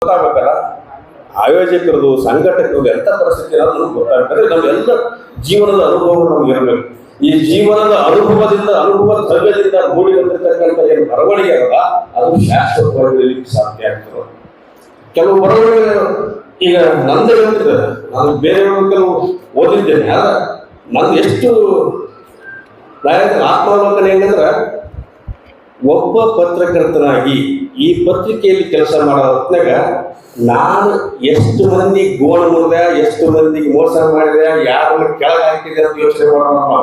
ಗೊತ್ತಾಗಬೇಕಲ್ಲ, ಆಯೋಜಕರದು ಸಂಘಟಕರದು ಎಂಥ ಪರಿಸ್ಥಿತಿ ಅನ್ನೋದು ನಮ್ಗೆ ಗೊತ್ತಾಗ್ತದೆ. ನಮ್ಮೆಲ್ಲ ಜೀವನದ ಅನುಭವಗಳು ನಮ್ಗೆ ಇರಬೇಕು. ಈ ಜೀವನದ ಅನುಭವ ದ್ರವ್ಯದಿಂದ ಮೂಡಿ ಬಂದಿರತಕ್ಕಂಥ ಏನು ಬರವಣಿಗೆ ಅಲ್ಲ, ಅದು ಶಾಶ್ವತವಾಗಿ ಸಾಧ್ಯ ಆಗ್ತದೆ. ಕೆಲವು ಬರವಣಿಗೆ ಈಗ ನಂದೇ ಹೇಳ್ತಿದ್ದಾರೆ, ನಾನು ಬೇರೆಯವರು ಕೆಲವು ಓದಿದ್ದೇನೆ. ಆದ್ರೆ ನಂದು ಎಷ್ಟು ಆತ್ಮಾವಲೋಕನೆ ಏನಂದ್ರೆ, ಒಬ್ಬ ಪತ್ರಕರ್ತನಾಗಿ ಈ ಪತ್ರಿಕೆಯಲ್ಲಿ ಕೆಲಸ ಮಾಡೋ ಹೊತ್ನಾಗ ನಾನು ಎಷ್ಟು ಮಂದಿ ಗೋಳು ಮುರಿದೆ, ಎಷ್ಟು ಮಂದಿಗೆ ಮೋಸ ಮಾಡಿದೆ, ಯಾರನ್ನು ಕೆಳಗೆ ಹಾಕಿದೆ ಅಂತ ಯೋಚನೆ ಮಾಡೋಣ.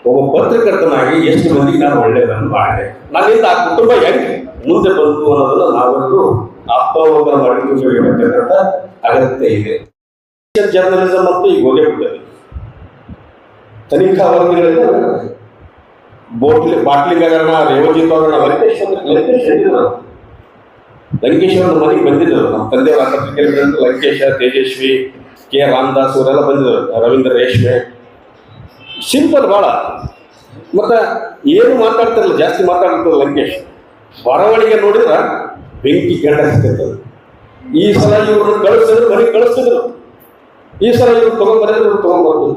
ಒಬ್ಬ ಪತ್ರಕರ್ತನಾಗಿ ಎಷ್ಟು ಮಂದಿಗೆ ನಾನು ಒಳ್ಳೆಯದನ್ನು ಮಾಡಿದೆ, ನನ್ನಿಂದ ಆ ಕುಟುಂಬ ಹೆಂಗೆ ಮುಂದೆ ಬಂತು ಅನ್ನೋದನ್ನು ನಾವೆಲ್ಲರೂ ಆತ್ಮಾವಲೋಕನ ಮಾಡಿಕೊಳ್ಳಬೇಕಂತ ಅಗತ್ಯ ಇದೆ. ಜರ್ನಲಿಸಮ್ ಮತ್ತು ಈಗ ಹೋಗೇ ಬಿಡ್ತದೆ. ತನಿಖಾ ವರದಿಗಳಿಂದ ಬಾಟ್ಲಿಂಗ್ ಹಗರಣ, ರೇವಜಿತ್ ಹಗರಣ, ಲಂಕೇಶ್ವರ ಮನೆಗೆ ಬಂದಿದ್ದರು. ನಮ್ಮ ತಂದೆಯವರ ಪತ್ರಿಕೆಯಲ್ಲಿ ಲಂಕೇಶ, ತೇಜಸ್ವಿ, ಕೆ ರಾಮದಾಸ್ ಅವರೆಲ್ಲ ಬಂದಿದ್ದರು, ರವೀಂದ್ರ ರೇಷ್ಮೆ. ಸಿಂಪಲ್ ಭಾಳ. ಮತ್ತು ಏನು ಮಾತಾಡ್ತಿರಲ್ಲ, ಜಾಸ್ತಿ ಮಾತಾಡ್ತದೆ ಲಂಕೇಶ್. ಬರವಣಿಗೆ ನೋಡಿದ್ರೆ ಬೆಂಕಿ ಗಂಡ ಹಚ್ತಿರ್ತದೆ. ಈ ಸಲ ಇವ್ರನ್ನ ಕಳಿಸಿದ್ರು, ಮನೆಗೆ ಕಳಿಸ್ತಿದ್ರು. ಈ ಸಲ ಇವ್ರು ತೊಗೊಂಡ್ಬರಿದ್ರು, ತೊಗೊಂಡ್ಬರ್ಬೋದು.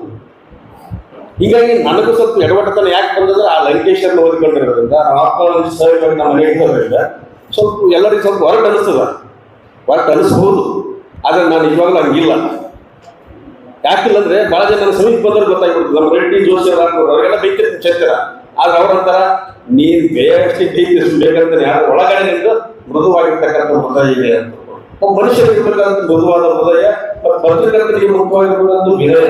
ಹೀಗಾಗಿ ನನಗೂ ಸ್ವಲ್ಪ ಎಡವಟ್ಟತನ ಯಾಕೆ ಬಂದ್ರೆ ಆ ಲಂಕೇಶನ್ನು ಓದಿಕೊಂಡಿರೋದ್ರಿಂದ, ಆತ್ಮ ಸಹಜವಾಗಿ ನಮ್ಮ ಮನೆ ಇರೋದ್ರಿಂದ ಸ್ವಲ್ಪ ಎಲ್ಲರಿಗೂ ಸ್ವಲ್ಪ ಹೊರಟು ಅನಿಸ್ಬೋದು. ಆದರೆ ನಾನು ಇವಾಗಲೂ ಹಂಗಿಲ್ಲ. ಯಾಕಿಲ್ಲ ಅಂದರೆ ಭಾಳ ಜನ ನನ್ನ ಸಮೀಪ ಬಂದ್ರೆ ಗೊತ್ತಾಗ್ಬಿಡ್ತದೆ. ನಮ್ಮ ರೆಡ್ಡಿ ಜೋಶಿ ಅವರೆಲ್ಲ ಬೈತಿರ್ತೀನಿ ಚರ್ಚರ. ಆದ್ರೆ ಅವ್ರಂತಾರ, ನೀನು ಬೇಯಷ್ಟು ಬೈತಿಷ್ಟು ಬೇಕಂತ ಯಾರು ಒಳಗಡೆ ನಿಂತು ಮೃದುವಾಗಿರ್ತಕ್ಕಂಥ ಹೃದಯ ಇದೆ ಅಂತ. ಒಬ್ಬ ಮನುಷ್ಯರಿಗೆ ಇರಬೇಕಾದಂಥ ಮೃದುವಾದ ಹೃದಯ, ಪತ್ರಕರ್ತರಿಗೆ ಮುಖ್ಯವಾಗಿರಬೇಕಾದಂಥ ವಿನಯ.